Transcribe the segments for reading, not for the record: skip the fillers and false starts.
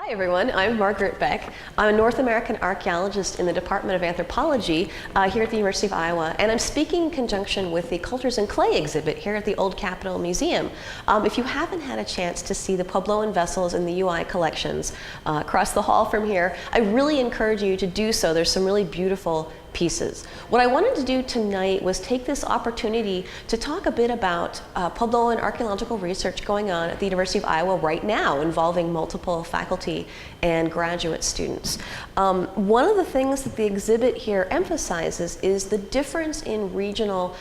Hi everyone, I'm Margaret Beck. I'm a North American archaeologist in the Department of Anthropology here at the University of Iowa, and I'm speaking in conjunction with the Cultures and Clay exhibit here at the Old Capitol Museum. If you haven't had a chance to see the Puebloan vessels in the UI collections across the hall from here, I really encourage you to do so. There's some really beautiful pieces. What I wanted to do tonight was take this opportunity to talk a bit about Puebloan archaeological research going on at the University of Iowa right now, involving multiple faculty and graduate students. One of the things that the exhibit here emphasizes is the difference in regional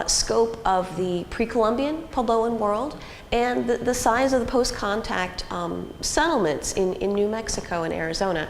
scope of the pre-Columbian Puebloan world and the size of the post-contact settlements in New Mexico and Arizona.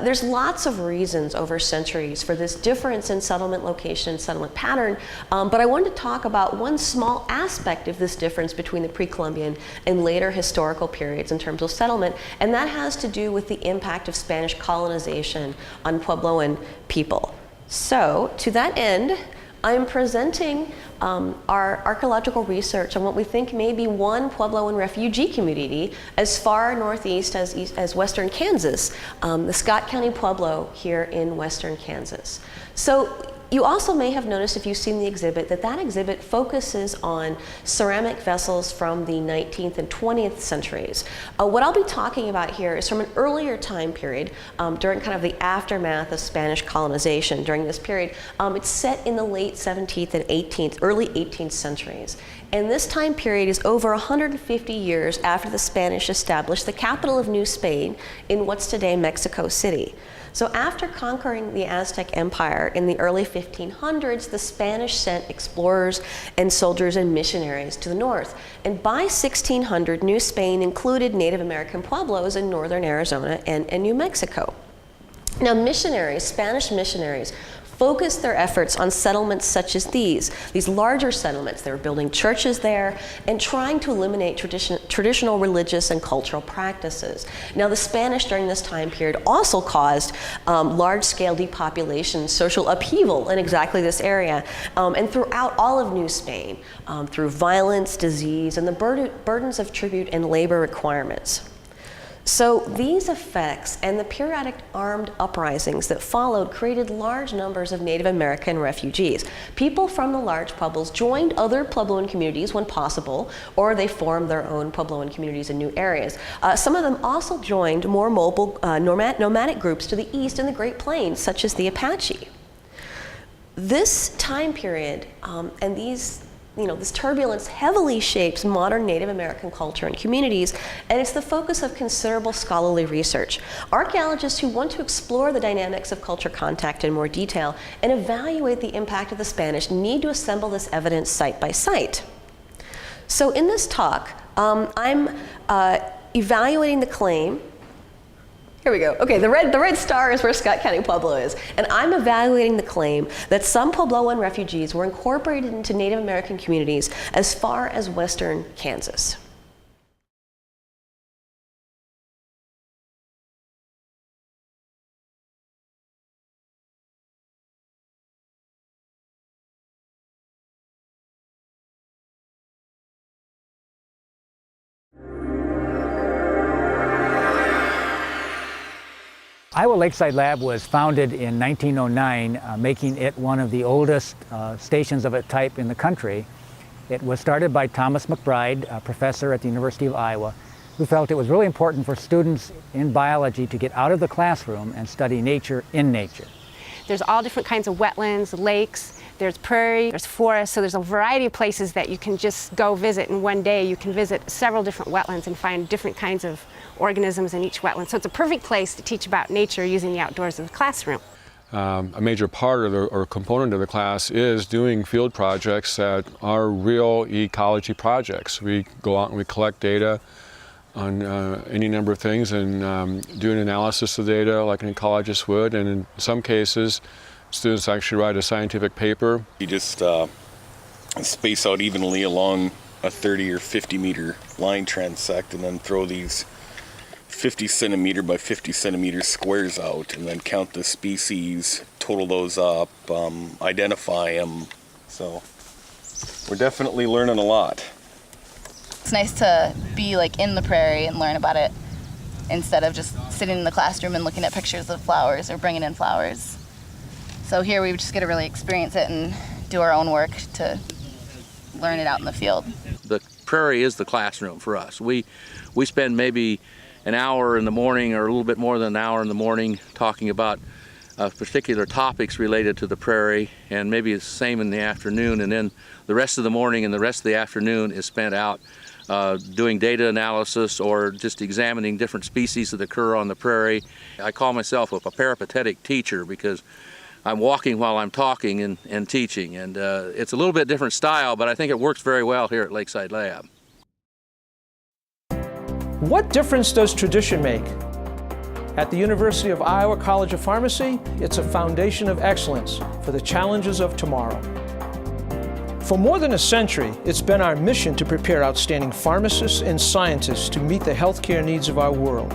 There's lots of reasons over centuries for this difference in settlement location and settlement pattern, but I wanted to talk about one small aspect of this difference between the pre-Columbian and later historical periods in terms of settlement, and that has to do with the impact of Spanish colonization on Puebloan people. So, to that end, I'm presenting our archaeological research on what we think may be one Puebloan refugee community as far northeast as western Kansas, the Scott County Pueblo here in western Kansas. So you also may have noticed, if you've seen the exhibit, that exhibit focuses on ceramic vessels from the 19th and 20th centuries. What I'll be talking about here is from an earlier time period, during kind of the aftermath of Spanish colonization. During this period, it's set in the late 17th and 18th, early 18th centuries. And this time period is over 150 years after the Spanish established the capital of New Spain in what's today Mexico City. So after conquering the Aztec Empire in the early 1500s, the Spanish sent explorers and soldiers and missionaries to the north. And by 1600, New Spain included Native American pueblos in northern Arizona and New Mexico. Now Spanish missionaries, focused their efforts on settlements such as these larger settlements. They were building churches there and trying to eliminate traditional religious and cultural practices. Now the Spanish during this time period also caused large-scale depopulation, social upheaval in exactly this area, and throughout all of New Spain, through violence, disease, and the burdens of tribute and labor requirements. So these effects and the periodic armed uprisings that followed created large numbers of Native American refugees. People from the large Pueblos joined other Puebloan communities when possible, or they formed their own Puebloan communities in new areas. Some of them also joined more mobile nomadic groups to the east in the Great Plains, such as the Apache. This time period and this turbulence heavily shapes modern Native American culture and communities, and it's the focus of considerable scholarly research. Archaeologists who want to explore the dynamics of culture contact in more detail and evaluate the impact of the Spanish need to assemble this evidence site by site. So in this talk, I'm evaluating the claim. Here we go. Okay, the red star is where Scott County Pueblo is. And I'm evaluating the claim that some Puebloan refugees were incorporated into Native American communities as far as western Kansas. Iowa Lakeside Lab was founded in 1909, making it one of the oldest stations of its type in the country. It was started by Thomas McBride, a professor at the University of Iowa, who felt it was really important for students in biology to get out of the classroom and study nature in nature. There's all different kinds of wetlands, lakes, there's prairie, there's forest, so there's a variety of places that you can just go visit. In one day you can visit several different wetlands and find different kinds of organisms in each wetland. So it's a perfect place to teach about nature using the outdoors of the classroom. A major part of or component of the class is doing field projects that are real ecology projects. We go out and we collect data on any number of things and do an analysis of data like an ecologist would, and in some cases students actually write a scientific paper. You just space out evenly along a 30 or 50 meter line transect and then throw these 50 centimeter by 50 centimeter squares out and then count the species, total those up, identify them. So we're definitely learning a lot. It's nice to be like in the prairie and learn about it instead of just sitting in the classroom and looking at pictures of flowers or bringing in flowers. So here we just get to really experience it and do our own work to learn it out in the field. The prairie is the classroom for us. We spend maybe an hour in the morning or a little bit more than an hour in the morning talking about particular topics related to the prairie, and maybe it's the same in the afternoon, and then the rest of the morning and the rest of the afternoon is spent out doing data analysis or just examining different species that occur on the prairie. I call myself a peripatetic teacher because I'm walking while I'm talking and teaching, and it's a little bit different style, but I think it works very well here at Lakeside Lab. What difference does tradition make? At the University of Iowa College of Pharmacy, it's a foundation of excellence for the challenges of tomorrow. For more than a century, it's been our mission to prepare outstanding pharmacists and scientists to meet the healthcare needs of our world.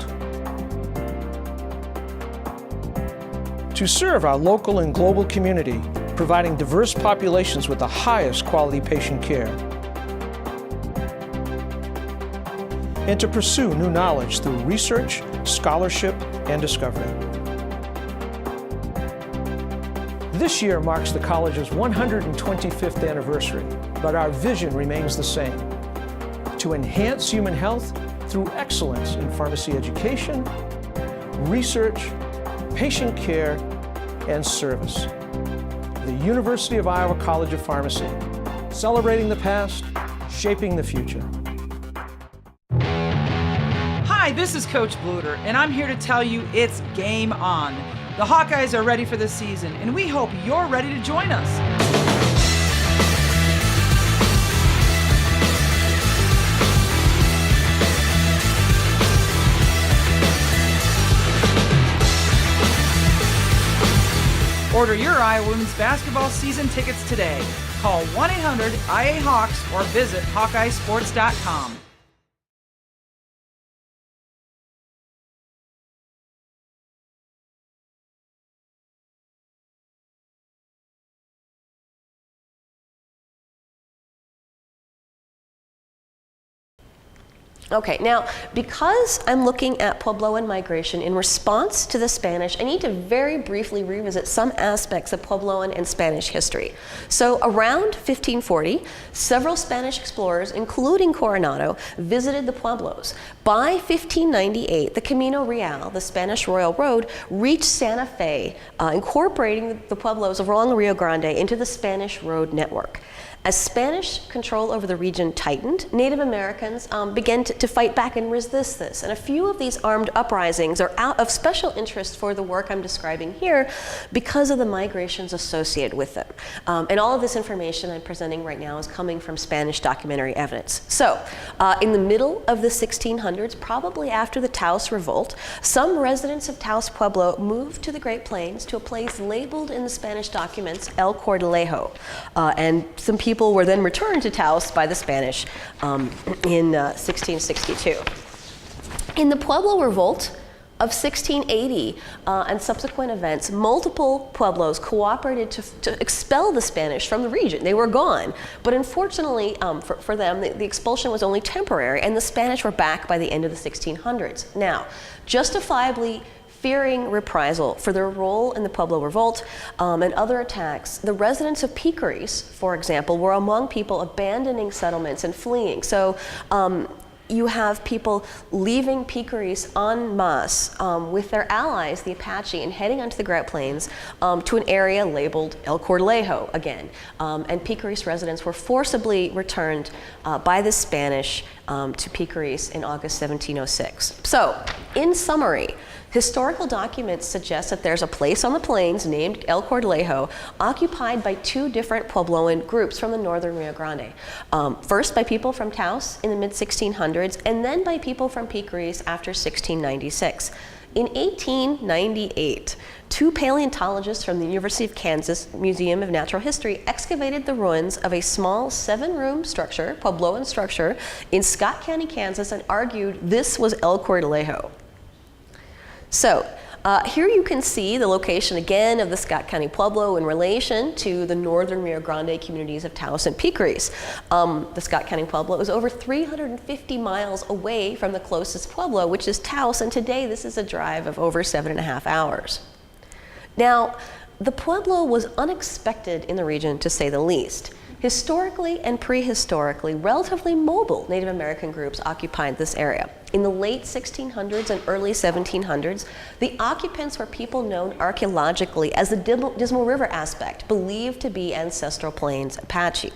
To serve our local and global community, providing diverse populations with the highest quality patient care. And to pursue new knowledge through research, scholarship, and discovery. This year marks the college's 125th anniversary, but our vision remains the same: to enhance human health through excellence in pharmacy education, research, patient care, and service. The University of Iowa College of Pharmacy, celebrating the past, shaping the future. Hi, this is Coach Bluter, and I'm here to tell you it's game on. The Hawkeyes are ready for the season, and we hope you're ready to join us. Order your Iowa women's basketball season tickets today. Call 1-800-IA-HAWKS or visit HawkeyeSports.com. Okay, now, because I'm looking at Puebloan migration in response to the Spanish, I need to very briefly revisit some aspects of Puebloan and Spanish history. So around 1540, several Spanish explorers, including Coronado, visited the Pueblos. By 1598, the Camino Real, the Spanish Royal Road, reached Santa Fe, incorporating the Pueblos along the Rio Grande into the Spanish road network. As Spanish control over the region tightened, Native Americans began to fight back and resist this. And a few of these armed uprisings are of special interest for the work I'm describing here because of the migrations associated with them. And all of this information I'm presenting right now is coming from Spanish documentary evidence. So, in the middle of the 1600s, probably after the Taos Revolt, some residents of Taos Pueblo moved to the Great Plains to a place labeled in the Spanish documents El Cordillejo. And some people were then returned to Taos by the Spanish in 1662. In the Pueblo Revolt of 1680 and subsequent events, multiple Pueblos cooperated to expel the Spanish from the region. They were gone, but unfortunately for them, the expulsion was only temporary, and the Spanish were back by the end of the 1600s. Now, justifiably fearing reprisal for their role in the Pueblo Revolt and other attacks, the residents of Picaries, for example, were among people abandoning settlements and fleeing. So you have people leaving Picaries en masse with their allies, the Apache, and heading onto the Great Plains to an area labeled El Cordillejo again. And Picaries residents were forcibly returned by the Spanish to Picaries in August 1706. So, in summary, historical documents suggest that there's a place on the plains named El Cordillejo occupied by two different Puebloan groups from the northern Rio Grande. First by people from Taos in the mid-1600s, and then by people from Picaries after 1696. In 1898, two paleontologists from the University of Kansas Museum of Natural History excavated the ruins of a small 7-room structure, Puebloan structure, in Scott County, Kansas, and argued this was El Cordillejo. So, Here you can see the location again of the Scott County Pueblo in relation to the northern Rio Grande communities of Taos and Picaris. The Scott County Pueblo is over 350 miles away from the closest Pueblo, which is Taos, and today this is a drive of over 7.5 hours. Now, the Pueblo was unexpected in the region, to say the least. Historically and prehistorically, relatively mobile Native American groups occupied this area. In the late 1600s and early 1700s, the occupants were people known archaeologically as the Dismal River aspect, believed to be ancestral Plains Apache.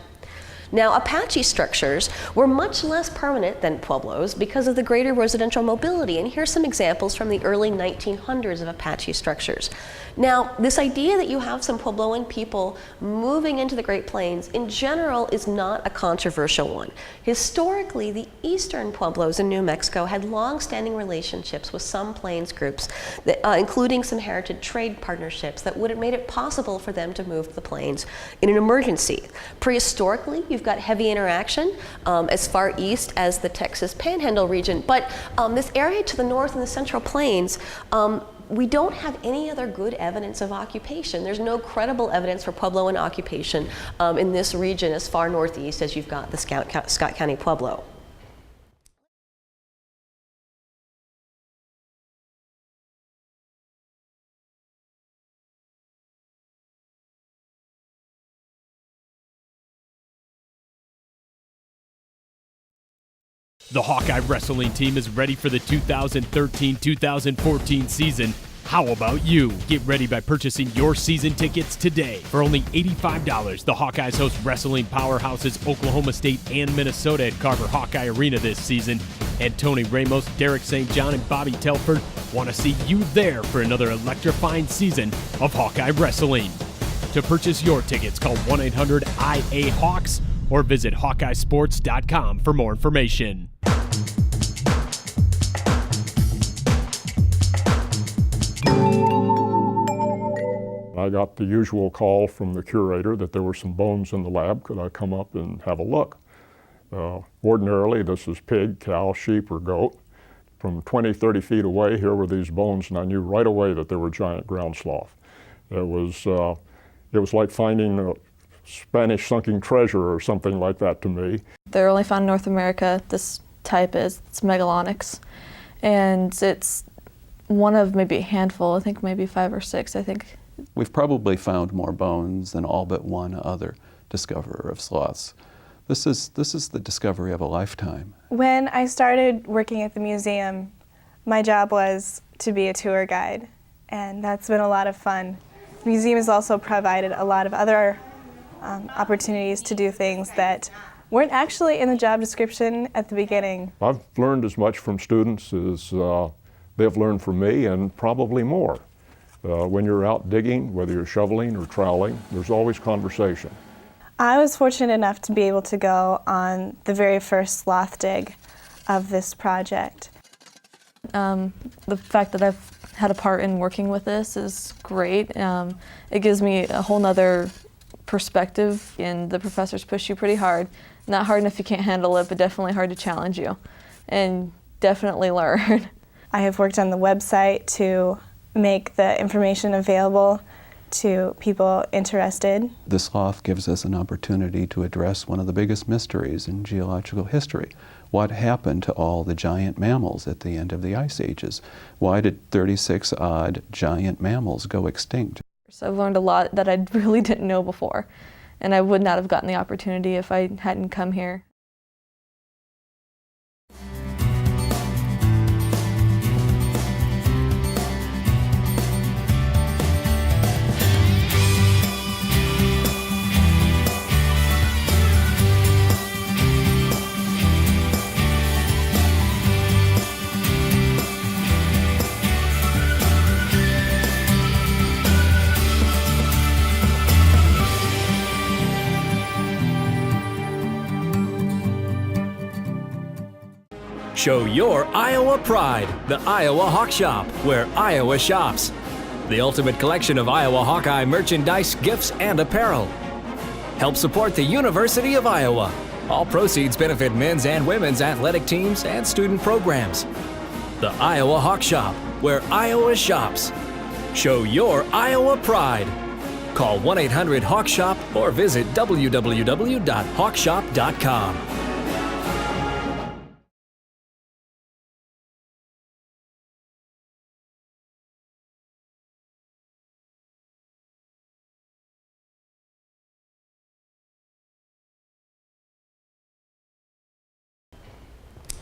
Now, Apache structures were much less permanent than Pueblos because of the greater residential mobility, and here's some examples from the early 1900s of Apache structures. Now, this idea that you have some Puebloan people moving into the Great Plains in general is not a controversial one. Historically, the eastern Pueblos in New Mexico had long-standing relationships with some Plains groups, that, including some heritage trade partnerships that would have made it possible for them to move to the Plains in an emergency. Prehistorically, you've got heavy interaction as far east as the Texas Panhandle region, but this area to the north in the Central Plains, we don't have any other good evidence of occupation. There's no credible evidence for Puebloan occupation in this region as far northeast as you've got the Scott County Pueblo. The Hawkeye Wrestling team is ready for the 2013-2014 season. How about you? Get ready by purchasing your season tickets today. For only $85, the Hawkeyes host wrestling powerhouses Oklahoma State and Minnesota at Carver Hawkeye Arena this season. And Tony Ramos, Derek St. John, and Bobby Telford want to see you there for another electrifying season of Hawkeye Wrestling. To purchase your tickets, call 1-800-IA-HAWKS or visit HawkeyeSports.com for more information. I got the usual call from the curator that there were some bones in the lab. Could I come up and have a look? Ordinarily, this is pig, cow, sheep, or goat. From 20, 30 feet away, here were these bones, and I knew right away that they were giant ground sloth. It was like finding a Spanish sunken treasure or something like that to me. They're only found in North America. This type is, it's Megalonyx, and it's one of maybe a handful, I think maybe 5 or 6, I think. We've probably found more bones than all but one other discoverer of sloths. This is the discovery of a lifetime. When I started working at the museum, my job was to be a tour guide, and that's been a lot of fun. The museum has also provided a lot of other opportunities to do things that weren't actually in the job description at the beginning. I've learned as much from students as they've learned from me, and probably more. When you're out digging, whether you're shoveling or troweling, there's always conversation. I was fortunate enough to be able to go on the very first sloth dig of this project. The fact that I've had a part in working with this is great. It gives me a whole nother perspective, and the professors push you pretty hard. Not hard enough you can't handle it, but definitely hard to challenge you, and definitely learn. I have worked on the website to make the information available to people interested. The sloth gives us an opportunity to address one of the biggest mysteries in geological history. What happened to all the giant mammals at the end of the ice ages? Why did 36 odd giant mammals go extinct? So I've learned a lot that I really didn't know before, and I would not have gotten the opportunity if I hadn't come here. Show your Iowa pride, the Iowa Hawk Shop, where Iowa shops. The ultimate collection of Iowa Hawkeye merchandise, gifts, and apparel. Help support the University of Iowa. All proceeds benefit men's and women's athletic teams and student programs. The Iowa Hawk Shop, where Iowa shops. Show your Iowa pride. Call 1-800-HAWK-SHOP or visit www.hawkshop.com.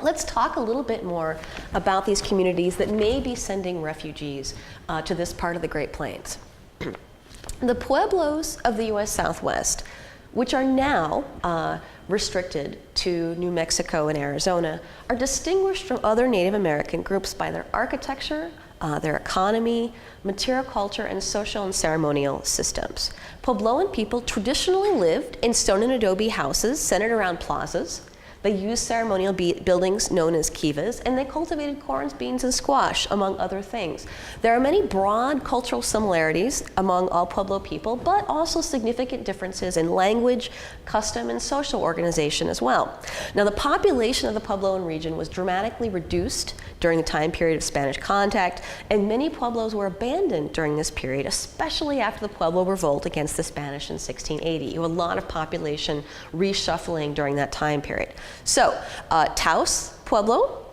Let's talk a little bit more about these communities that may be sending refugees to this part of the Great Plains. The Pueblos of the U.S. Southwest, which are now restricted to New Mexico and Arizona, are distinguished from other Native American groups by their architecture, their economy, material culture, and social and ceremonial systems. Puebloan people traditionally lived in stone and adobe houses centered around plazas. They used ceremonial buildings known as kivas, and they cultivated corns, beans, and squash, among other things. There are many broad cultural similarities among all Pueblo people, but also significant differences in language, custom, and social organization as well. Now, the population of the Puebloan region was dramatically reduced during the time period of Spanish contact, and many Pueblos were abandoned during this period, especially after the Pueblo Revolt against the Spanish in 1680. You have a lot of population reshuffling during that time period. So, Taos Pueblo,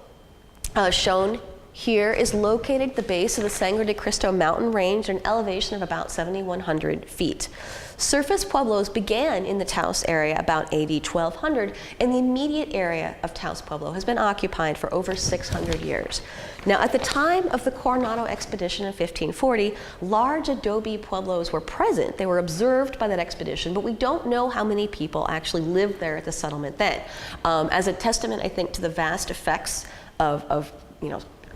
shown here, is located at the base of the Sangre de Cristo mountain range at an elevation of about 7,100 feet. Surface Pueblos began in the Taos area about AD 1200, and the immediate area of Taos Pueblo has been occupied for over 600 years. Now, at the time of the Coronado expedition in 1540, large adobe pueblos were present. They were observed by that expedition, but we don't know how many people actually lived there at the settlement then. As a testament, I think, to the vast effects of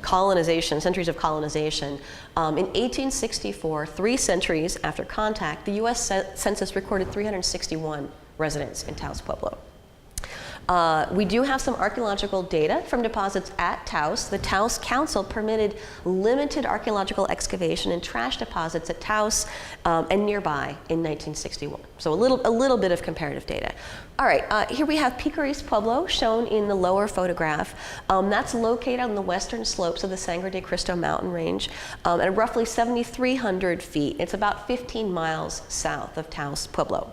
colonization, centuries of colonization. In 1864, 3 centuries after contact, the U.S. Census recorded 361 residents in Taos Pueblo. We do have some archaeological data from deposits at Taos. The Taos Council permitted limited archaeological excavation and trash deposits at Taos and nearby in 1961. So a little bit of comparative data. All right, here we have Picaris Pueblo, shown in the lower photograph. That's located on the western slopes of the Sangre de Cristo mountain range at roughly 7,300 feet. It's about 15 miles south of Taos Pueblo.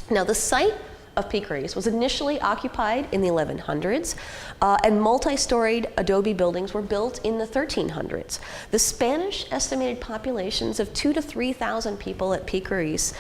Now, the site of Picaris was initially occupied in the 1100s, and multi-storied adobe buildings were built in the 1300s. The Spanish estimated populations of 2,000 to 3,000 people at Picaris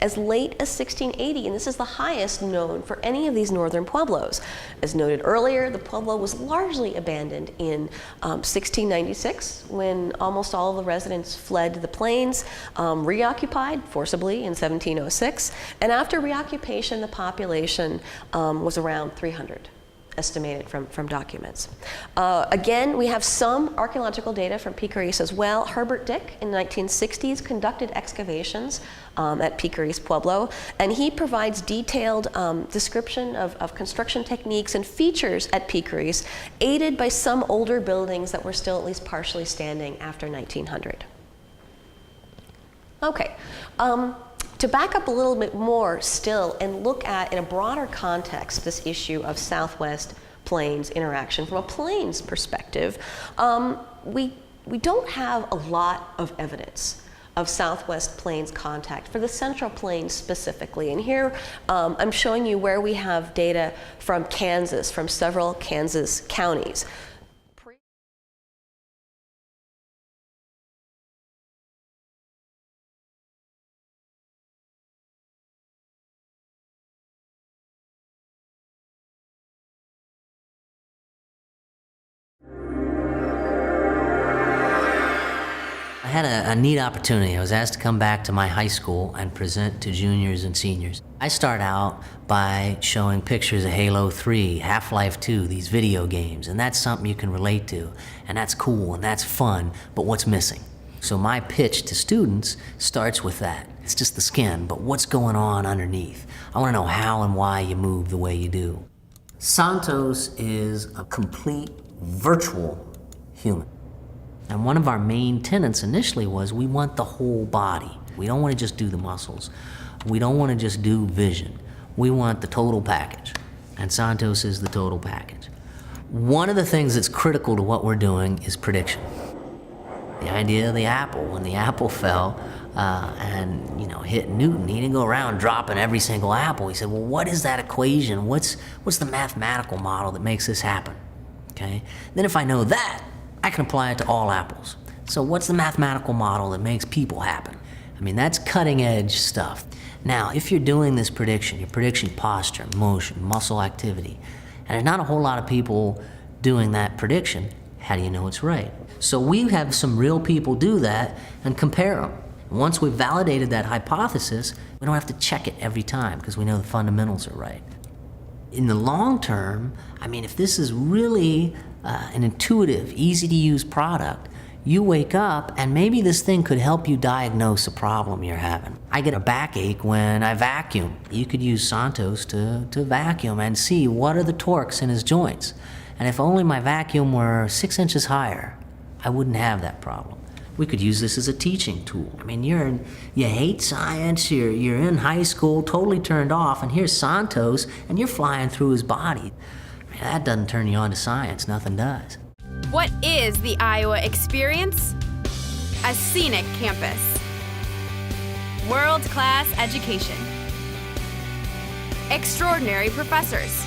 as late as 1680, and this is the highest known for any of these northern pueblos. As noted earlier, the pueblo was largely abandoned in 1696, when almost all of the residents fled to the plains, reoccupied forcibly in 1706, and after reoccupation, the population was around 300, estimated from documents. Again, we have some archaeological data from Picaris as well. Herbert Dick in the 1960s conducted excavations at Picaris Pueblo, and he provides detailed description of construction techniques and features at Picaris, aided by some older buildings that were still at least partially standing after 1900. Okay. To back up a little bit more still and look at, in a broader context, this issue of Southwest Plains interaction from a Plains perspective, we don't have a lot of evidence of Southwest Plains contact for the Central Plains specifically. And here I'm showing you where we have data from Kansas, from several Kansas counties. I had a neat opportunity. I was asked to come back to my high school and present to juniors and seniors. I start out by showing pictures of Halo 3, Half-Life 2, these video games, and that's something you can relate to, and that's cool, and that's fun, but what's missing? So my pitch to students starts with that. It's just the skin, but what's going on underneath? I want to know how and why you move the way you do. Santos is a complete virtual human. And one of our main tenets initially was we want the whole body. We don't want to just do the muscles. We don't want to just do vision. We want the total package. And Santos is the total package. One of the things that's critical to what we're doing is prediction. The idea of the apple, when the apple fell and hit Newton, he didn't go around dropping every single apple. He said, well, what is that equation? What's the mathematical model that makes this happen? Okay. Then if I know that, I can apply it to all apples. So what's the mathematical model that makes people happen? I mean, that's cutting edge stuff. Now, if you're doing this prediction, you're predicting posture, motion, muscle activity, and there's not a whole lot of people doing that prediction, how do you know it's right? So we have some real people do that and compare them. Once we've validated that hypothesis, we don't have to check it every time because we know the fundamentals are right. In the long term, I mean, if this is really an intuitive, easy-to-use product, you wake up and maybe this thing could help you diagnose a problem you're having. I get a backache when I vacuum. You could use Santos to vacuum and see what are the torques in his joints. And if only my vacuum were 6 inches higher, I wouldn't have that problem. We could use this as a teaching tool. I mean, you hate science, you're in high school, totally turned off, and here's Santos, and you're flying through his body. I mean, that doesn't turn you on to science, nothing does. What is the Iowa experience? A scenic campus. World-class education. Extraordinary professors.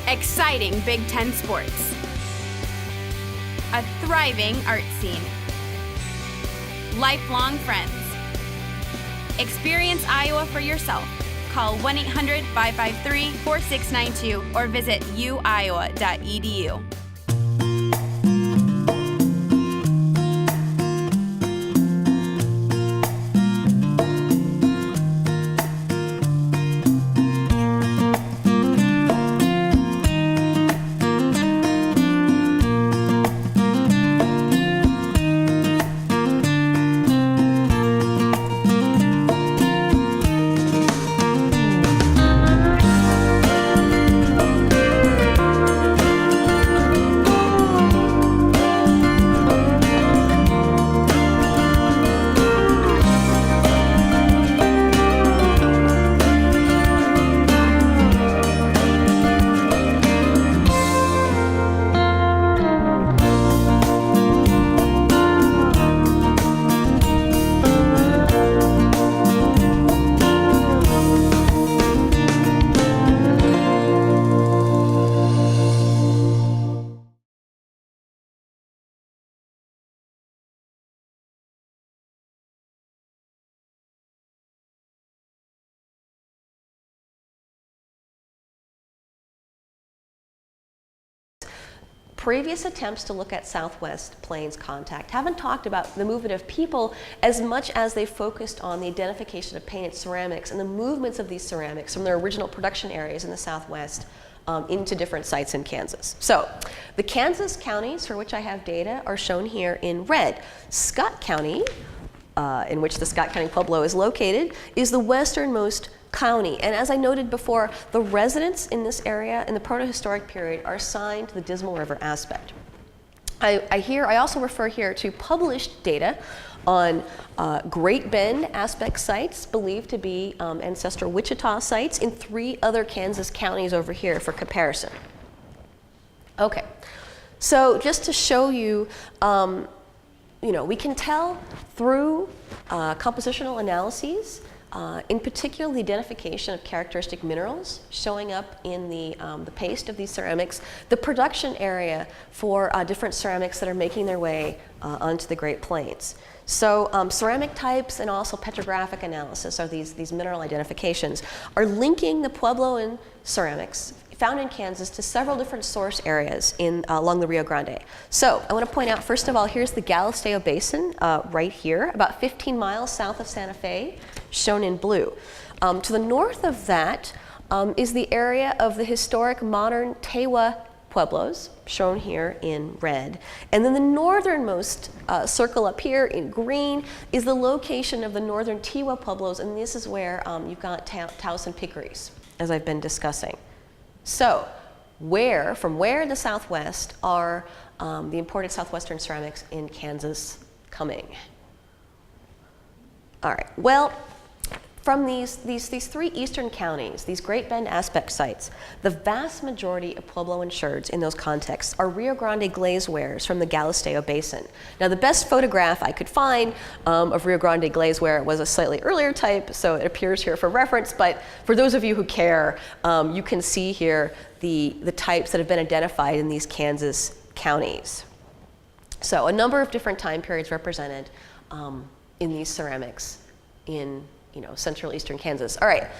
Exciting Big Ten sports. A thriving art scene. Lifelong friends. Experience Iowa for yourself. Call 1-800-553-4692 or visit uiowa.edu. Previous attempts to look at Southwest Plains contact haven't talked about the movement of people as much as they focused on the identification of painted ceramics and the movements of these ceramics from their original production areas in the Southwest into different sites in Kansas. So the Kansas counties for which I have data are shown here in red. Scott County, in which the Scott County Pueblo is located, is the westernmost county. And as I noted before, the residents in this area in the protohistoric period are assigned to the Dismal River aspect. I also refer here to published data on Great Bend aspect sites believed to be ancestral Wichita sites in 3 other Kansas counties over here for comparison. Okay, so just to show you, we can tell through compositional analyses, in particular the identification of characteristic minerals showing up in the paste of these ceramics, the production area for different ceramics that are making their way onto the Great Plains. So ceramic types and also petrographic analysis, or these mineral identifications, are linking the Puebloan ceramics found in Kansas to several different source areas along the Rio Grande. So I want to point out, first of all, here's the Galisteo Basin right here, about 15 miles south of Santa Fe, shown in blue. To the north of that is the area of the historic modern Tewa Pueblos, shown here in red. And then the northernmost circle up here in green is the location of the northern Tewa Pueblos, and this is where you've got Taos and Piccaries, as I've been discussing. So from where in the southwest are the imported southwestern ceramics in Kansas coming? All right, well, from these three eastern counties, these Great Bend aspect sites, the vast majority of Puebloan sherds in those contexts are Rio Grande glazewares from the Galisteo Basin. Now, the best photograph I could find of Rio Grande glazeware was a slightly earlier type, so it appears here for reference, but for those of you who care, you can see here the types that have been identified in these Kansas counties. So a number of different time periods represented in these ceramics in central eastern Kansas. All right,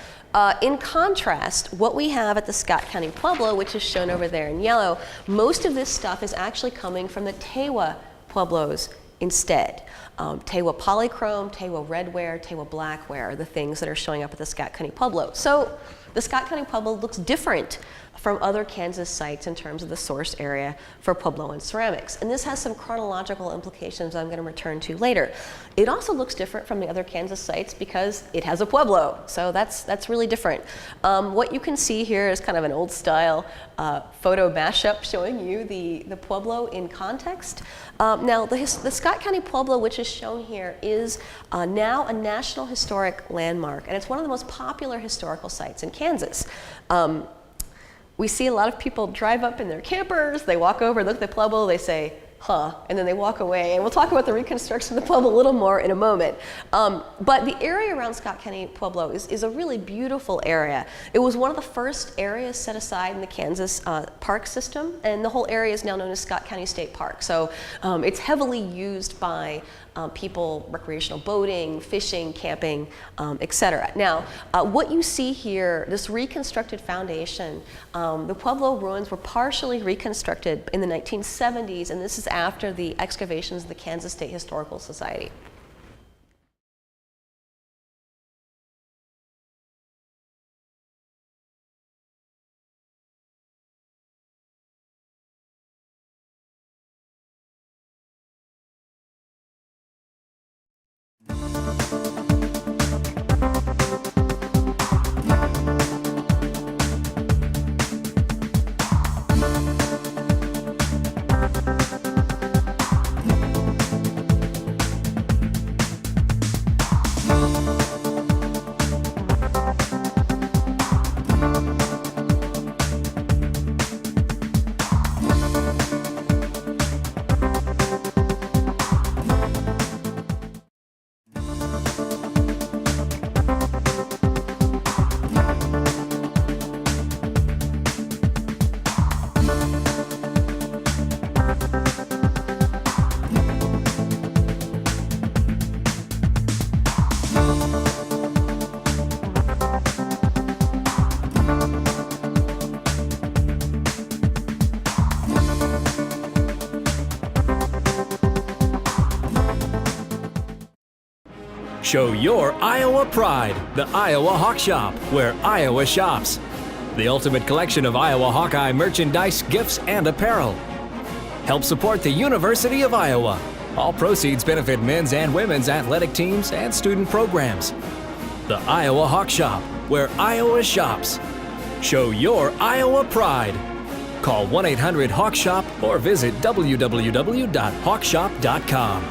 in contrast, what we have at the Scott County Pueblo, which is shown over there in yellow, most of this stuff is actually coming from the Tewa Pueblos instead. Tewa polychrome, Tewa redware, Tewa blackware are the things that are showing up at the Scott County Pueblo. So the Scott County Pueblo looks different from other Kansas sites in terms of the source area for Puebloan ceramics. And this has some chronological implications I'm going to return to later. It also looks different from the other Kansas sites because it has a Pueblo, so that's really different. What you can see here is kind of an old style photo mashup showing you the Pueblo in context. Now the Scott County Pueblo, which is shown here, is now a National Historic Landmark, and it's one of the most popular historical sites in Kansas. We see a lot of people drive up in their campers, they walk over, look at the Pueblo, they say, huh, and then they walk away. And we'll talk about the reconstruction of the Pueblo a little more in a moment. But the area around Scott County Pueblo is a really beautiful area. It was one of the first areas set aside in the Kansas park system, and the whole area is now known as Scott County State Park. So it's heavily used by people, recreational boating, fishing, camping, etc. Now, what you see here, this reconstructed foundation, the Pueblo ruins were partially reconstructed in the 1970s, and this is after the excavations of the Kansas State Historical Society. Show your Iowa pride, the Iowa Hawk Shop, where Iowa shops. The ultimate collection of Iowa Hawkeye merchandise, gifts, and apparel. Help support the University of Iowa. All proceeds benefit men's and women's athletic teams and student programs. The Iowa Hawk Shop, where Iowa shops. Show your Iowa pride. Call 1-800-HAWK-SHOP or visit www.hawkshop.com.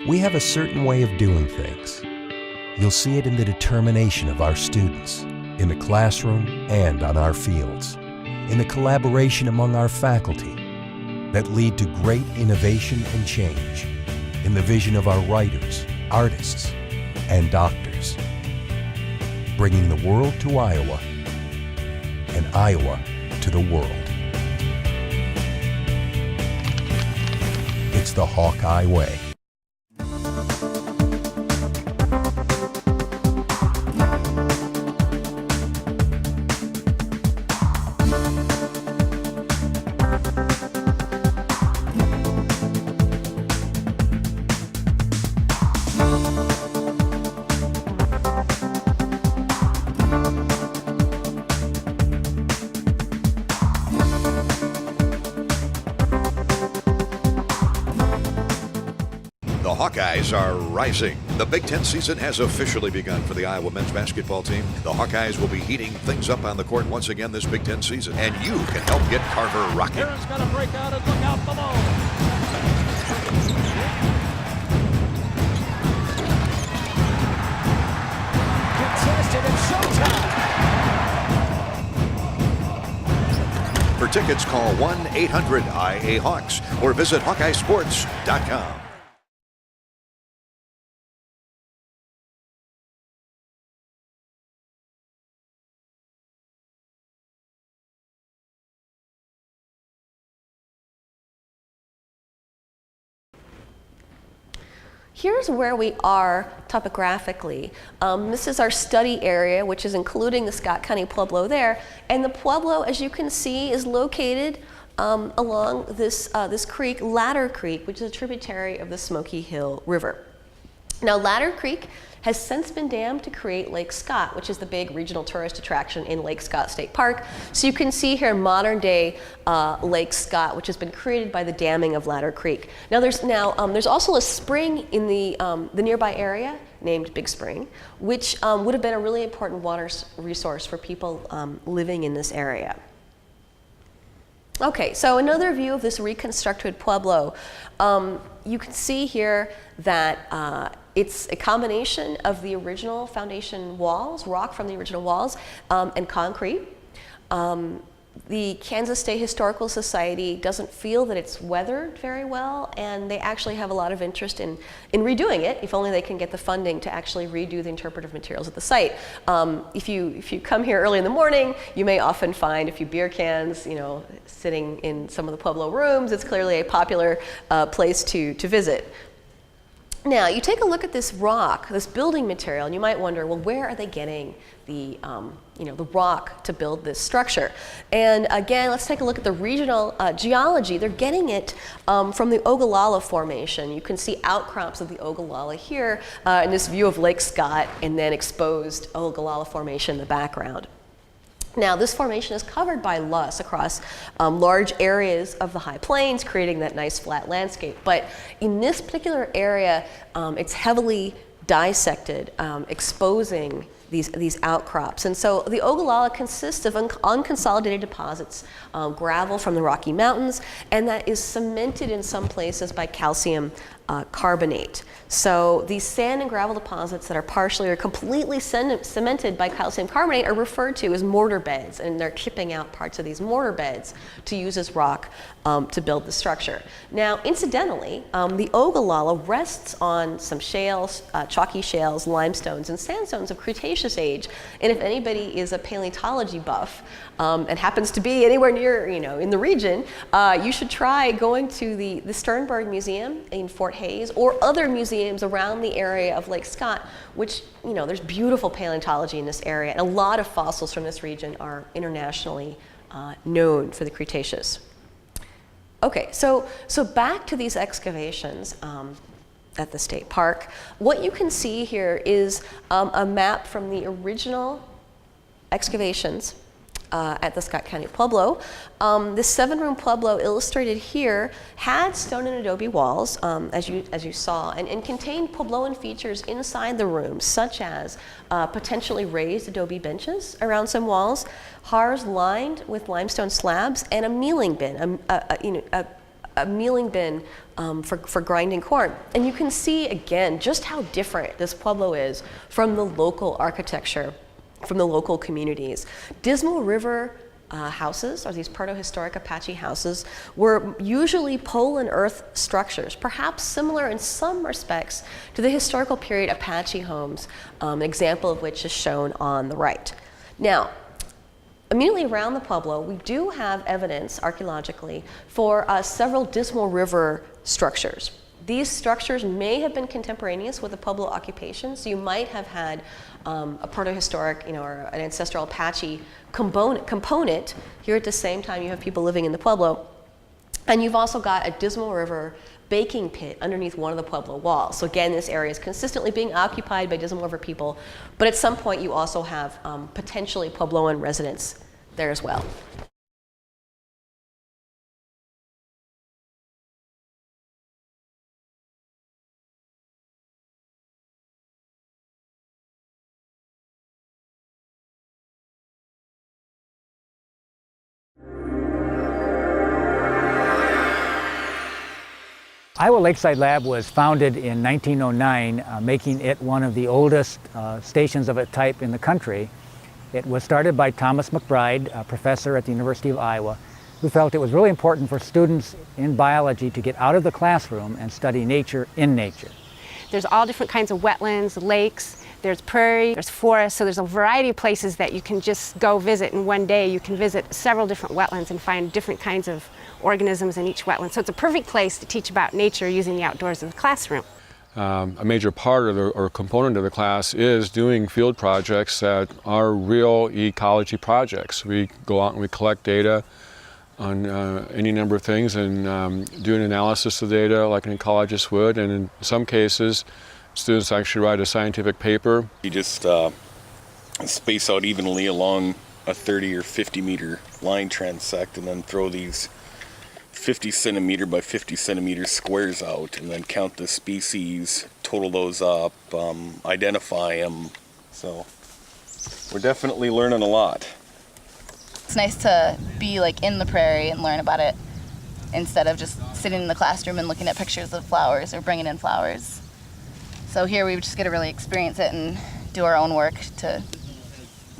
We have a certain way of doing things. You'll see it in the determination of our students, in the classroom and on our fields, in the collaboration among our faculty that lead to great innovation and change, in the vision of our writers, artists, and doctors, bringing the world to Iowa and Iowa to the world. It's the Hawkeye way. Hawkeyes are rising. The Big Ten season has officially begun for the Iowa men's basketball team. The Hawkeyes will be heating things up on the court once again this Big Ten season, and you can help get Carver rocking. Aaron's got to break out and look out below. Contested, it's showtime. For tickets, call 1-800-IA-HAWKS or visit HawkeyeSports.com. Here's where we are topographically. This is our study area, which is including the Scott County Pueblo there. And the Pueblo, as you can see, is located along this creek, Ladder Creek, which is a tributary of the Smoky Hill River. Now, Ladder Creek has since been dammed to create Lake Scott, which is the big regional tourist attraction in Lake Scott State Park. So you can see here modern day Lake Scott, which has been created by the damming of Ladder Creek. Now there's also a spring in the nearby area named Big Spring, which would have been a really important water resource for people living in this area. Okay, so another view of this reconstructed Pueblo. You can see here that it's a combination of the original foundation walls, rock from the original walls, and concrete. The Kansas State Historical Society doesn't feel that it's weathered very well, and they actually have a lot of interest in redoing it, if only they can get the funding to actually redo the interpretive materials at the site. If you come here early in the morning, you may often find a few beer cans, sitting in some of the Pueblo rooms. It's clearly a popular place to visit. Now, you take a look at this rock, this building material, and you might wonder, well, where are they getting the rock to build this structure? And again, let's take a look at the regional geology. They're getting it from the Ogallala Formation. You can see outcrops of the Ogallala here in this view of Lake Scott, and then exposed Ogallala Formation in the background. Now, this formation is covered by loess across large areas of the high plains, creating that nice flat landscape. But in this particular area, it's heavily dissected, exposing these outcrops. And so the Ogallala consists of unconsolidated deposits, gravel from the Rocky Mountains, and that is cemented in some places by calcium carbonate. So these sand and gravel deposits that are partially or completely cemented by calcium carbonate are referred to as mortar beds, and they're chipping out parts of these mortar beds to use as rock to build the structure. Now, incidentally, the Ogallala rests on some shales, chalky shales, limestones, and sandstones of Cretaceous age. And if anybody is a paleontology buff and happens to be anywhere near, in the region, you should try going to the Sternberg Museum in Fort Hays, or other museums around the area of Lake Scott, which, there's beautiful paleontology in this area, and a lot of fossils from this region are internationally known for the Cretaceous. Okay, so back to these excavations at the state park. What you can see here is a map from the original excavations at the Scott County Pueblo. This 7-room Pueblo illustrated here had stone and adobe walls, as you saw, and contained Puebloan features inside the rooms, such as potentially raised adobe benches around some walls, hearths lined with limestone slabs, and a mealing bin, a mealing bin for grinding corn. And you can see again just how different this Pueblo is from the local architecture, from the local communities. Dismal River houses, or these proto-historic Apache houses, were usually pole and earth structures, perhaps similar in some respects to the historical period Apache homes, an example of which is shown on the right. Now, immediately around the Pueblo, we do have evidence archaeologically for several Dismal River structures. These structures may have been contemporaneous with the Pueblo occupation, so you might have had a proto-historic, or an ancestral Apache component here at the same time you have people living in the Pueblo. And you've also got a Dismal River baking pit underneath one of the Pueblo walls. So again, this area is consistently being occupied by Dismal River people, but at some point you also have potentially Puebloan residents there as well. Iowa Lakeside Lab was founded in 1909, making it one of the oldest stations of its type in the country. It was started by Thomas McBride, a professor at the University of Iowa, who felt it was really important for students in biology to get out of the classroom and study nature in nature. There's all different kinds of wetlands, lakes, there's prairie, there's forest, so there's a variety of places that you can just go visit in one day. You can visit several different wetlands and find different kinds of organisms in each wetland. So it's a perfect place to teach about nature using the outdoors of the classroom. A major part of or component of the class is doing field projects that are real ecology projects. We go out and we collect data on any number of things and do an analysis of data like an ecologist would, and in some cases students actually write a scientific paper. You just space out evenly along a 30 or 50 meter line transect and then throw these 50 centimeter by 50 centimeter squares out and then count the species, total those up, identify them. So we're definitely learning a lot. It's nice to be like in the prairie and learn about it instead of just sitting in the classroom and looking at pictures of flowers or bringing in flowers. So here we just get to really experience it and do our own work to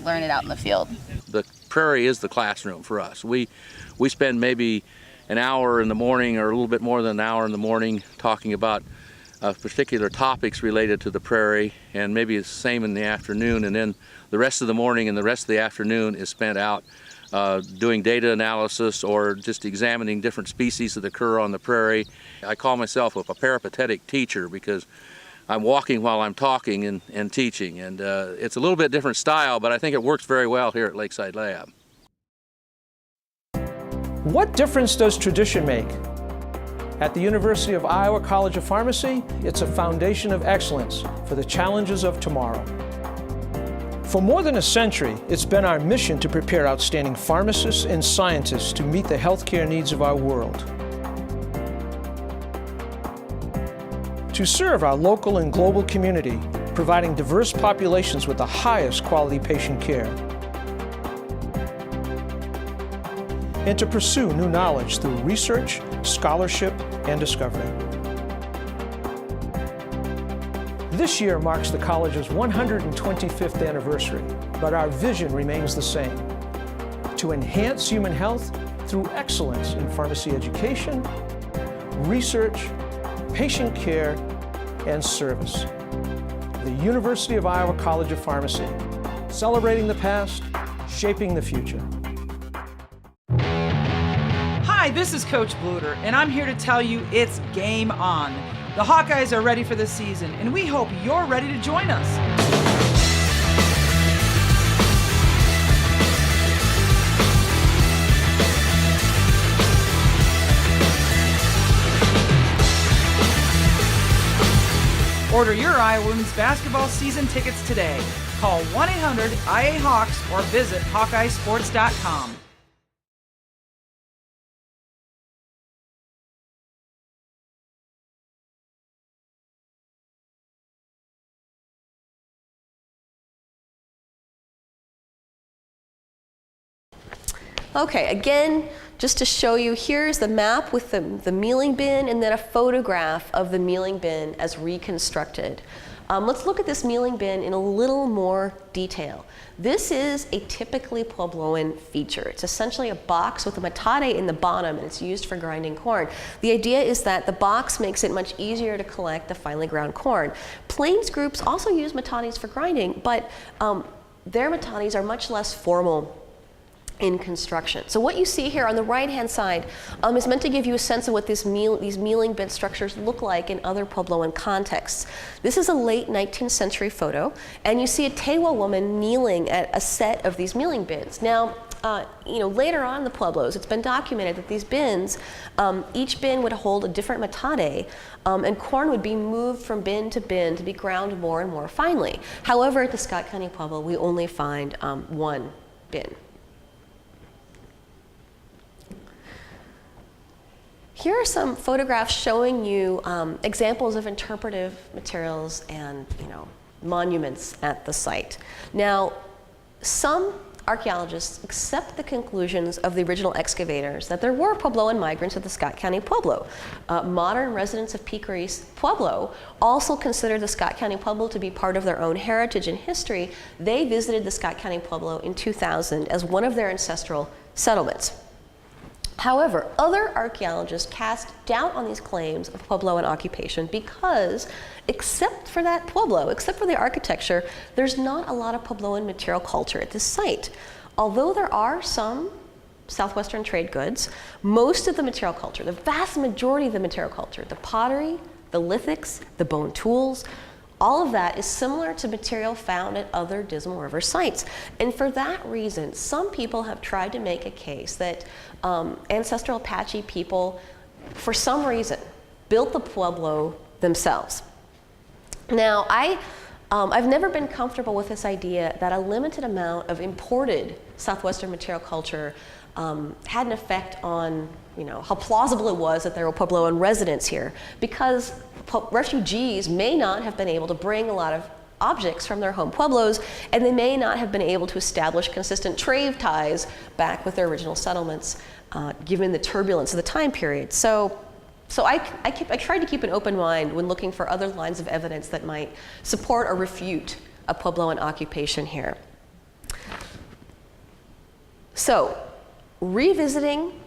learn it out in the field. The prairie is the classroom for us. We spend maybe an hour in the morning or a little bit more than an hour in the morning talking about particular topics related to the prairie, and maybe it's the same in the afternoon, and then the rest of the morning and the rest of the afternoon is spent out doing data analysis or just examining different species that occur on the prairie. I call myself a peripatetic teacher because I'm walking while I'm talking and teaching, and it's a little bit different style, but I think it works very well here at Lakeside Lab. What difference does tradition make? At the University of Iowa College of Pharmacy, it's a foundation of excellence for the challenges of tomorrow. For more than a century, it's been our mission to prepare outstanding pharmacists and scientists to meet the healthcare needs of our world. To serve our local and global community, providing diverse populations with the highest quality patient care. And to pursue new knowledge through research, scholarship, and discovery. This year marks the college's 125th anniversary, but our vision remains the same: to enhance human health through excellence in pharmacy education, research, patient care, and service. The University of Iowa College of Pharmacy, celebrating the past, shaping the future. Hi, this is Coach Bluter, and I'm here to tell you it's game on. The Hawkeyes are ready for the season, and we hope you're ready to join us. Order your Iowa women's basketball season tickets today. Call 1-800-IA-HAWKS or visit HawkeyeSports.com. Okay, again, just to show you, here's the map with the mealing bin and then a photograph of the mealing bin as reconstructed. Let's look at this mealing bin in a little more detail. This is a typically Puebloan feature. It's essentially a box with a metate in the bottom, and it's used for grinding corn. The idea is that the box makes it much easier to collect the finely ground corn. Plains groups also use metates for grinding, but their metates are much less formal in construction. So what you see here on the right-hand side is meant to give you a sense of what these mealing bin structures look like in other Puebloan contexts. This is a late 19th century photo, and you see a Tewa woman kneeling at a set of these mealing bins. Now, later on in the Pueblos, it's been documented that these bins, each bin would hold a different metate, and corn would be moved from bin to be ground more and more finely. However, at the Scott County Pueblo, we only find one bin. Here are some photographs showing you examples of interpretive materials and monuments at the site. Now, some archaeologists accept the conclusions of the original excavators that there were Puebloan migrants of the Scott County Pueblo. Modern residents of Piqueries, Pueblo, also consider the Scott County Pueblo to be part of their own heritage and history. They visited the Scott County Pueblo in 2000 as one of their ancestral settlements. However, other archaeologists cast doubt on these claims of Puebloan occupation because, except for that Pueblo, except for the architecture, there's not a lot of Puebloan material culture at this site. Although there are some southwestern trade goods, most of the material culture, the vast majority of the material culture, the pottery, the lithics, the bone tools, all of that is similar to material found at other Dismal River sites. And for that reason, some people have tried to make a case that ancestral Apache people, for some reason, built the Pueblo themselves. Now, I've never been comfortable with this idea that a limited amount of imported southwestern material culture had an effect on, how plausible it was that there were Puebloan residents here, because refugees may not have been able to bring a lot of objects from their home pueblos, and they may not have been able to establish consistent trade ties back with their original settlements, given the turbulence of the time period. So I tried to keep an open mind when looking for other lines of evidence that might support or refute a Puebloan occupation here. So, revisiting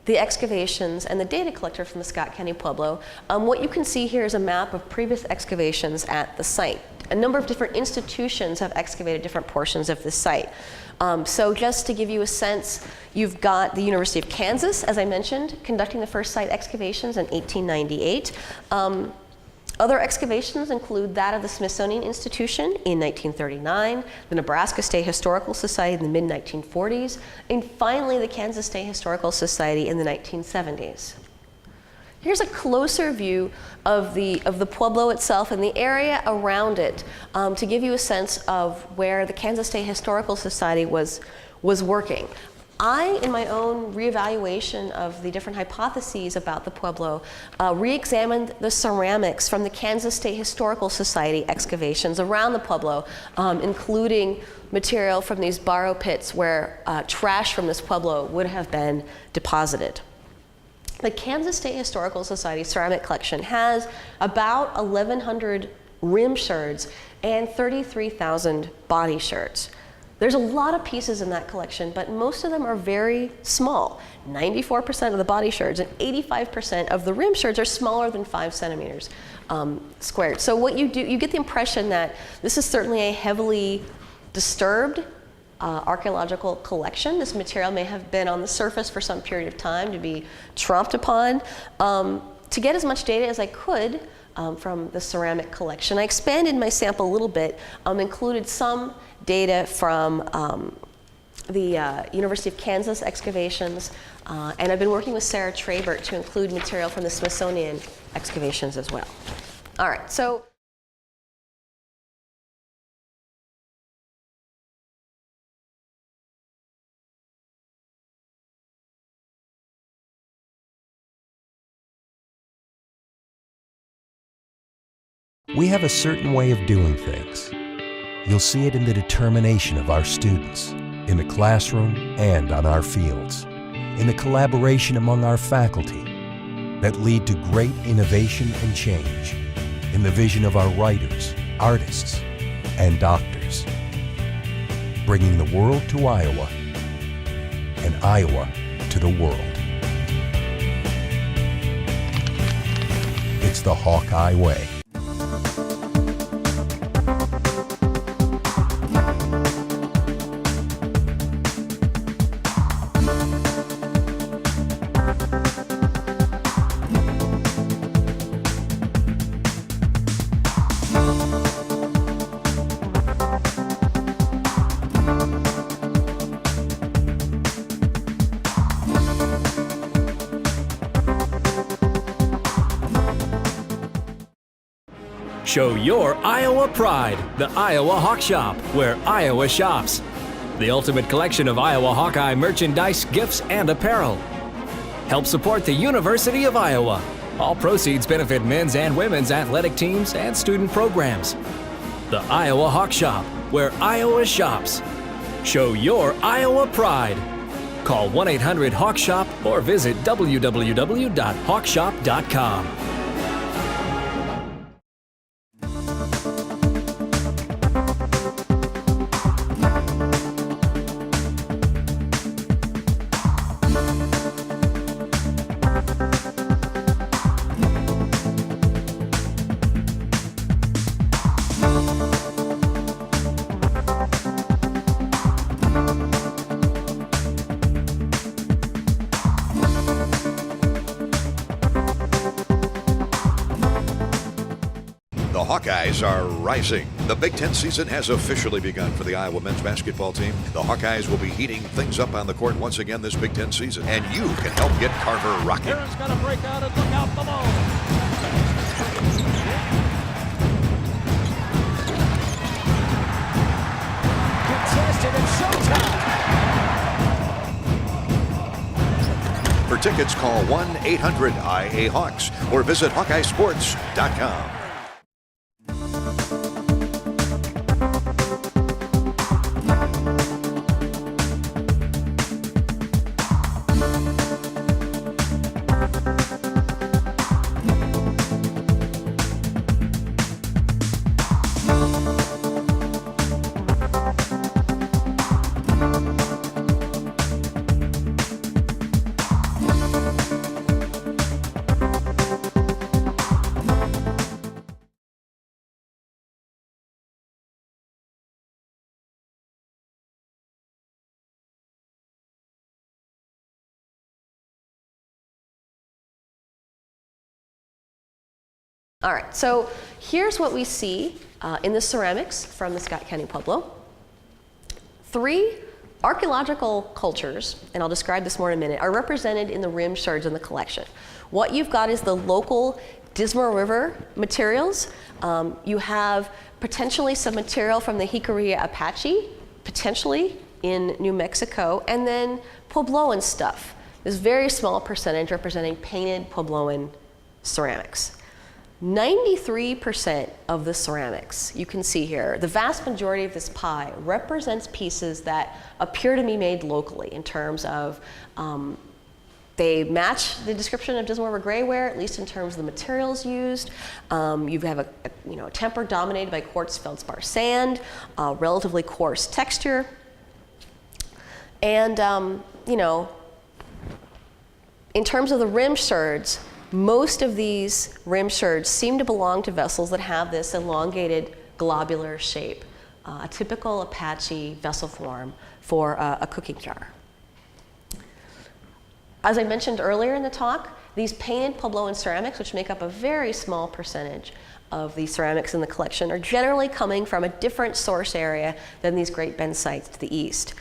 the excavations and the data collector from the Scott County Pueblo, what you can see here is a map of previous excavations at the site. A number of different institutions have excavated different portions of this site. So just to give you a sense, you've got the University of Kansas, as I mentioned, conducting the first site excavations in 1898. Other excavations include that of the Smithsonian Institution in 1939, the Nebraska State Historical Society in the mid-1940s, and finally the Kansas State Historical Society in the 1970s. Here's a closer view of the Pueblo itself and the area around it to give you a sense of where the Kansas State Historical Society was working. I, in my own reevaluation of the different hypotheses about the Pueblo, re-examined the ceramics from the Kansas State Historical Society excavations around the Pueblo, including material from these borrow pits where trash from this Pueblo would have been deposited. The Kansas State Historical Society ceramic collection has about 1,100 rim sherds and 33,000 body sherds. There's a lot of pieces in that collection, but most of them are very small. 94% of the body sherds and 85% of the rim sherds are smaller than 5 centimeters squared. So what you do, you get the impression that this is certainly a heavily disturbed archaeological collection. This material may have been on the surface for some period of time to be tromped upon. To get as much data as I could from the ceramic collection, I expanded my sample a little bit, included some data from the University of Kansas excavations, and I've been working with Sarah Trabert to include material from the Smithsonian excavations as well. All right, so we have a certain way of doing things. You'll see it in the determination of our students, in the classroom and on our fields, in the collaboration among our faculty that lead to great innovation and change, in the vision of our writers, artists, and doctors, bringing the world to Iowa and Iowa to the world. It's the Hawkeye Way. Show your Iowa pride, the Iowa Hawk Shop, where Iowa shops. The ultimate collection of Iowa Hawkeye merchandise, gifts, and apparel. Help support the University of Iowa. All proceeds benefit men's and women's athletic teams and student programs. The Iowa Hawk Shop, where Iowa shops. Show your Iowa pride. Call 1-800-HAWK-SHOP or visit www.hawkshop.com. The Hawkeyes are rising. The Big Ten season has officially begun for the Iowa men's basketball team. The Hawkeyes will be heating things up on the court once again this Big Ten season, and you can help get Carver rocking. Aaron's going to break out and look out below. Contested and showtime. For tickets, call 1-800-IA-HAWKS or visit HawkeyeSports.com. All right, so here's what we see in the ceramics from the Scott County Pueblo. 3 archaeological cultures, and I'll describe this more in a minute, are represented in the rim shards in the collection. What you've got is the local Dismal River materials. You have potentially some material from the Jicarilla Apache, potentially in New Mexico, and then Puebloan stuff. This very small percentage representing painted Puebloan ceramics. 93% of the ceramics you can see here, the vast majority of this pie represents pieces that appear to be made locally in terms of they match the description of Dismal River grayware, at least in terms of the materials used. You have a temper dominated by quartz feldspar sand, relatively coarse texture, and in terms of the rim shards, most of these rim shards seem to belong to vessels that have this elongated globular shape, a typical Apache vessel form for a cooking jar. As I mentioned earlier in the talk, these painted Puebloan ceramics, which make up a very small percentage of the ceramics in the collection, are generally coming from a different source area than these Great Bend sites to the east.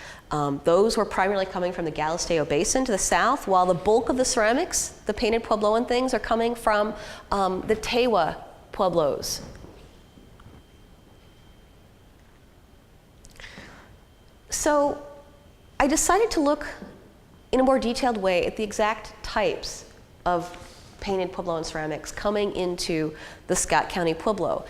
Those were primarily coming from the Galisteo Basin to the south, while the bulk of the ceramics, the painted Puebloan things, are coming from the Tewa Pueblos. So I decided to look in a more detailed way at the exact types of painted Puebloan ceramics coming into the Scott County Pueblo.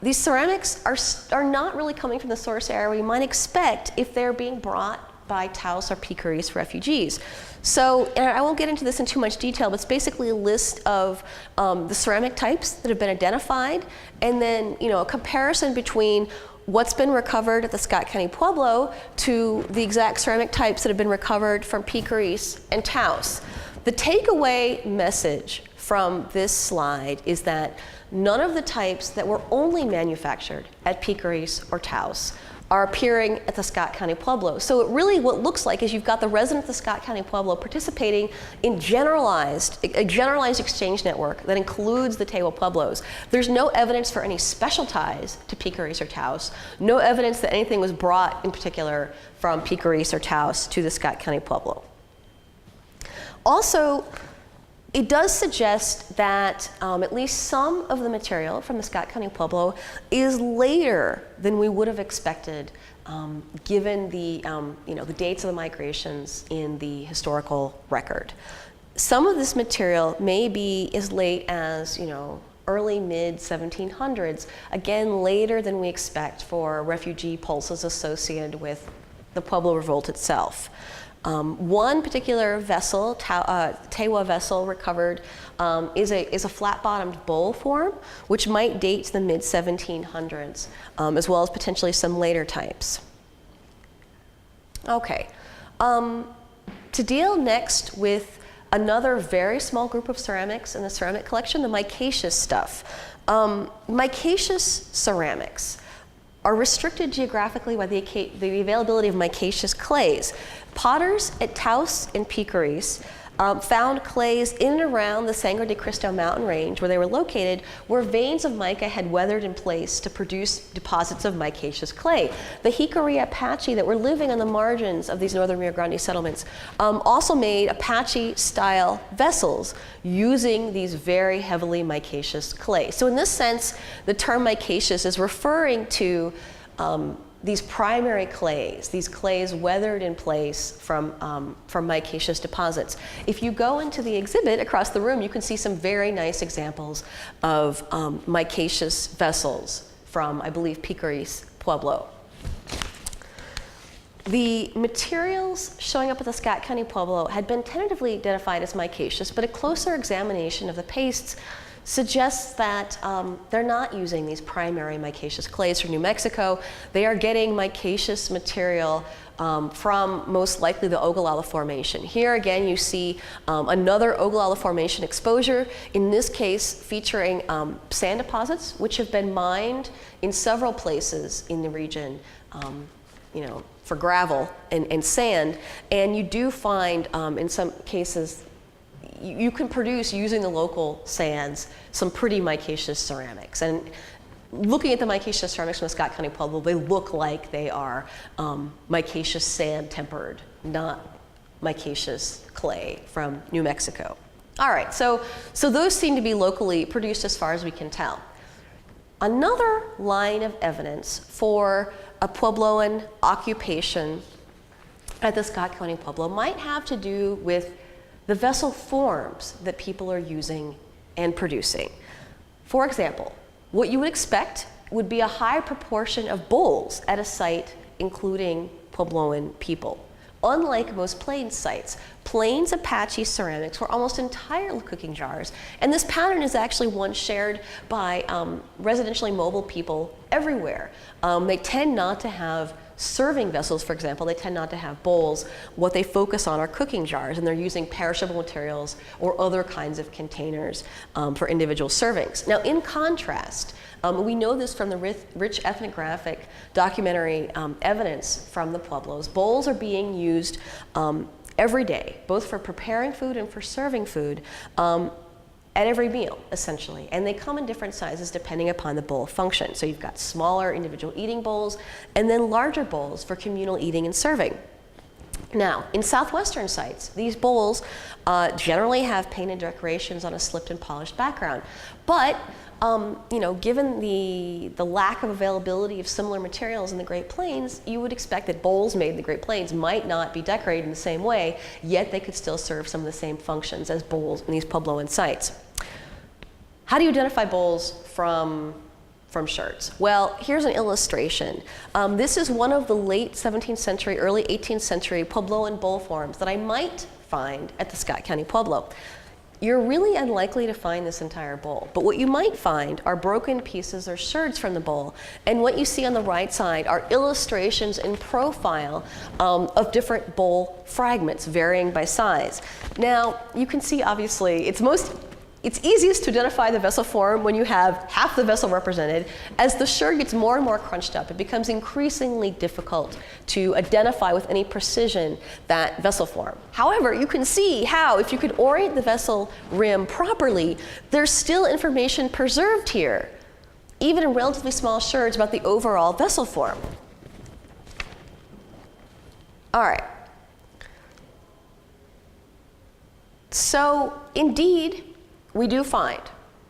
These ceramics are not really coming from the source area we might expect if they're being brought by Taos or Picaris refugees. So, and I won't get into this in too much detail, but it's basically a list of the ceramic types that have been identified, and then a comparison between what's been recovered at the Scott County Pueblo to the exact ceramic types that have been recovered from Picaris and Taos. The takeaway message from this slide is that none of the types that were only manufactured at Picaris or Taos are appearing at the Scott County Pueblo. So it really, what looks like is you've got the residents of the Scott County Pueblo participating in a generalized exchange network that includes the Tewa Pueblos. There's no evidence for any special ties to Picaris or Taos, no evidence that anything was brought in particular from Picaris or Taos to the Scott County Pueblo. Also, it does suggest that at least some of the material from the Scott County Pueblo is later than we would have expected, given the the dates of the migrations in the historical record. Some of this material may be as late as early mid 1700s, again later than we expect for refugee pulses associated with the Pueblo Revolt itself. One particular vessel, Tewa vessel recovered, is a flat-bottomed bowl form, which might date to the mid-1700s, as well as potentially some later types. Okay, to deal next with another very small group of ceramics in the ceramic collection, the micaceous stuff. Micaceous ceramics are restricted geographically by the availability of micaceous clays. Potters at Taos and Picaris found clays in and around the Sangre de Cristo mountain range where they were located, where veins of mica had weathered in place to produce deposits of micaceous clay. The Jicarilla Apache that were living on the margins of these northern Rio Grande settlements also made Apache-style vessels using these very heavily micaceous clay. So in this sense, the term micaceous is referring to these primary clays, these clays weathered in place from micaceous deposits. If you go into the exhibit across the room, you can see some very nice examples of micaceous vessels from, I believe, Picaris, Pueblo. The materials showing up at the Scott County Pueblo had been tentatively identified as micaceous, but a closer examination of the pastes suggests that they're not using these primary micaceous clays from New Mexico. They are getting micaceous material from most likely the Ogallala Formation. Here again you see another Ogallala Formation exposure, in this case featuring sand deposits which have been mined in several places in the region, for gravel and sand, and you do find in some cases you can produce, using the local sands, some pretty micaceous ceramics. And looking at the micaceous ceramics from the Scott County Pueblo, they look like they are micaceous sand tempered, not micaceous clay from New Mexico. All right, so those seem to be locally produced as far as we can tell. Another line of evidence for a Puebloan occupation at the Scott County Pueblo might have to do with the vessel forms that people are using and producing. For example, what you would expect would be a high proportion of bowls at a site including Puebloan people. Unlike most Plains sites, Plains Apache ceramics were almost entirely cooking jars, and this pattern is actually one shared by residentially mobile people everywhere. They tend not to have serving vessels, for example. They tend not to have bowls. What they focus on are cooking jars, and they're using perishable materials or other kinds of containers for individual servings. Now, in contrast, we know this from the rich ethnographic documentary evidence from the Pueblos. Bowls are being used every day, both for preparing food and for serving food, at every meal, essentially. And they come in different sizes depending upon the bowl function. So you've got smaller individual eating bowls, and then larger bowls for communal eating and serving. Now, in southwestern sites, these bowls generally have painted decorations on a slipped and polished background. But given the lack of availability of similar materials in the Great Plains, you would expect that bowls made in the Great Plains might not be decorated in the same way, yet they could still serve some of the same functions as bowls in these Puebloan sites. How do you identify bowls from shirts? Well, here's an illustration. This is one of the late 17th century, early 18th century Puebloan bowl forms that I might find at the Scott County Pueblo. You're really unlikely to find this entire bowl, but what you might find are broken pieces or sherds from the bowl, and what you see on the right side are illustrations in profile of different bowl fragments, varying by size. Now, you can see obviously it's easiest to identify the vessel form when you have half the vessel represented. As the sherd gets more and more crunched up, it becomes increasingly difficult to identify with any precision that vessel form. However, you can see how, if you could orient the vessel rim properly, there's still information preserved here, even in relatively small sherds, about the overall vessel form. All right. So, indeed, we do find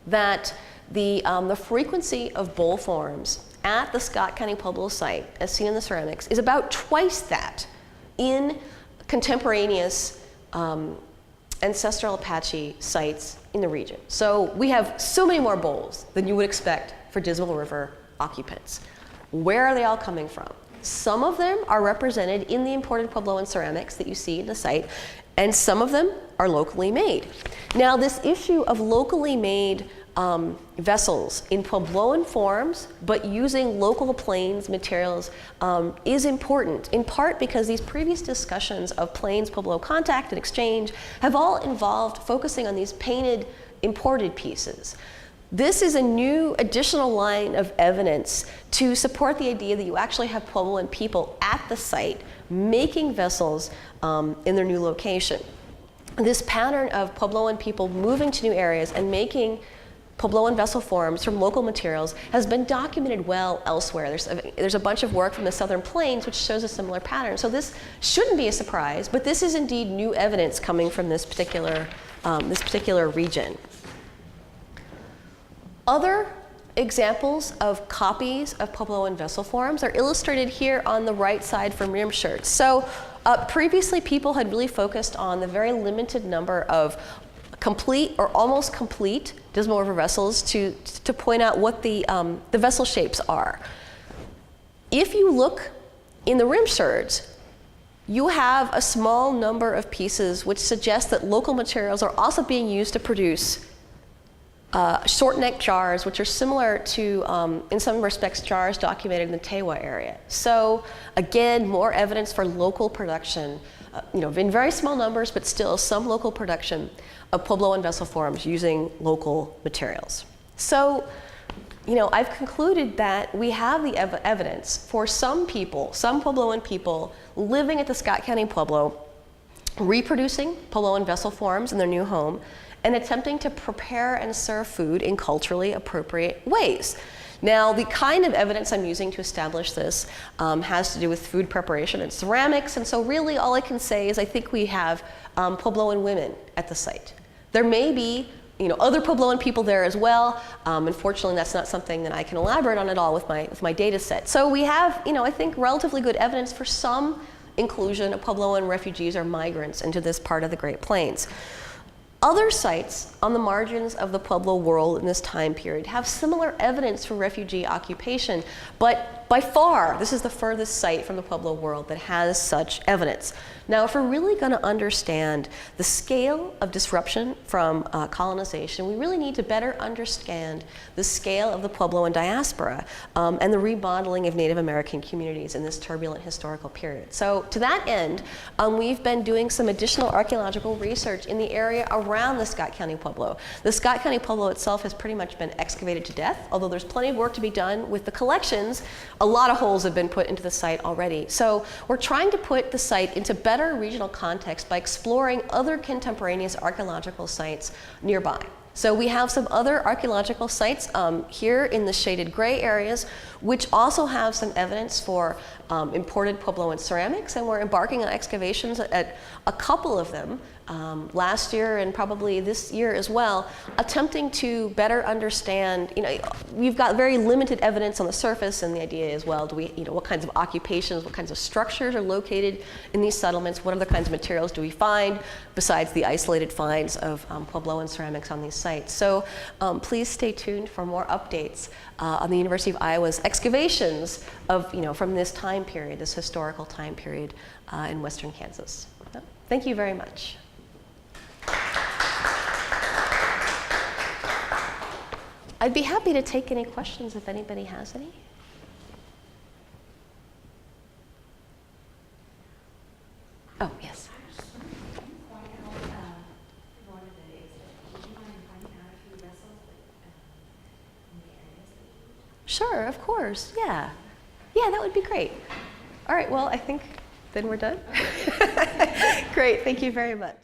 that the frequency of bowl forms at the Scott County Pueblo site, as seen in the ceramics, is about twice that in contemporaneous ancestral Apache sites in the region. So we have so many more bowls than you would expect for Dismal River occupants. Where are they all coming from? Some of them are represented in the imported Puebloan ceramics that you see in the site, and some of them are locally made. Now, this issue of locally made vessels in Puebloan forms, but using local plains materials is important, in part because these previous discussions of plains Pueblo contact and exchange have all involved focusing on these painted imported pieces. This is a new additional line of evidence to support the idea that you actually have Puebloan people at the site making vessels in their new location. This pattern of Puebloan people moving to new areas and making Puebloan vessel forms from local materials has been documented well elsewhere. There's a bunch of work from the Southern Plains which shows a similar pattern. So this shouldn't be a surprise, but this is indeed new evidence coming from this particular region. Other examples of copies of Puebloan vessel forms are illustrated here on the right side from rim shirts. So previously people had really focused on the very limited number of complete or almost complete Dismal River vessels to point out what the vessel shapes are. If you look in the rim shirts, you have a small number of pieces which suggest that local materials are also being used to produce short neck jars, which are similar to, in some respects, jars documented in the Tewa area. So again, more evidence for local production, in very small numbers, but still some local production of Puebloan vessel forms using local materials. So, I've concluded that we have the evidence for some people, some Puebloan people living at the Scott County Pueblo, reproducing Puebloan vessel forms in their new home, and attempting to prepare and serve food in culturally appropriate ways. Now, the kind of evidence I'm using to establish this has to do with food preparation and ceramics, and so really all I can say is I think we have Puebloan women at the site. There may be other Puebloan people there as well. Unfortunately, that's not something that I can elaborate on at all with my data set. So we have, I think, relatively good evidence for some inclusion of Puebloan refugees or migrants into this part of the Great Plains. Other sites on the margins of the Pueblo world in this time period have similar evidence for refugee occupation, but by far, this is the furthest site from the Pueblo world that has such evidence. Now, if we're really going to understand the scale of disruption from colonization, we really need to better understand the scale of the Puebloan diaspora and the remodeling of Native American communities in this turbulent historical period. So to that end, we've been doing some additional archaeological research in the area around the Scott County Pueblo. The Scott County Pueblo itself has pretty much been excavated to death, although there's plenty of work to be done with the collections. A lot of holes have been put into the site already. So we're trying to put the site into better regional context by exploring other contemporaneous archaeological sites nearby. So we have some other archaeological sites here in the shaded gray areas, which also have some evidence for imported Puebloan ceramics, and we're embarking on excavations at a couple of them last year and probably this year as well, attempting to better understand, we've got very limited evidence on the surface, and the idea is, well, what kinds of occupations, what kinds of structures are located in these settlements, what other kinds of materials do we find besides the isolated finds of Puebloan ceramics on these sites. So please stay tuned for more updates on the University of Iowa's excavations of, from this time period, this historical time period in western Kansas. Thank you very much. I'd be happy to take any questions if anybody has any. Oh, yes. Sure, of course, yeah. Yeah, that would be great. All right, well, I think then we're done. Great, thank you very much.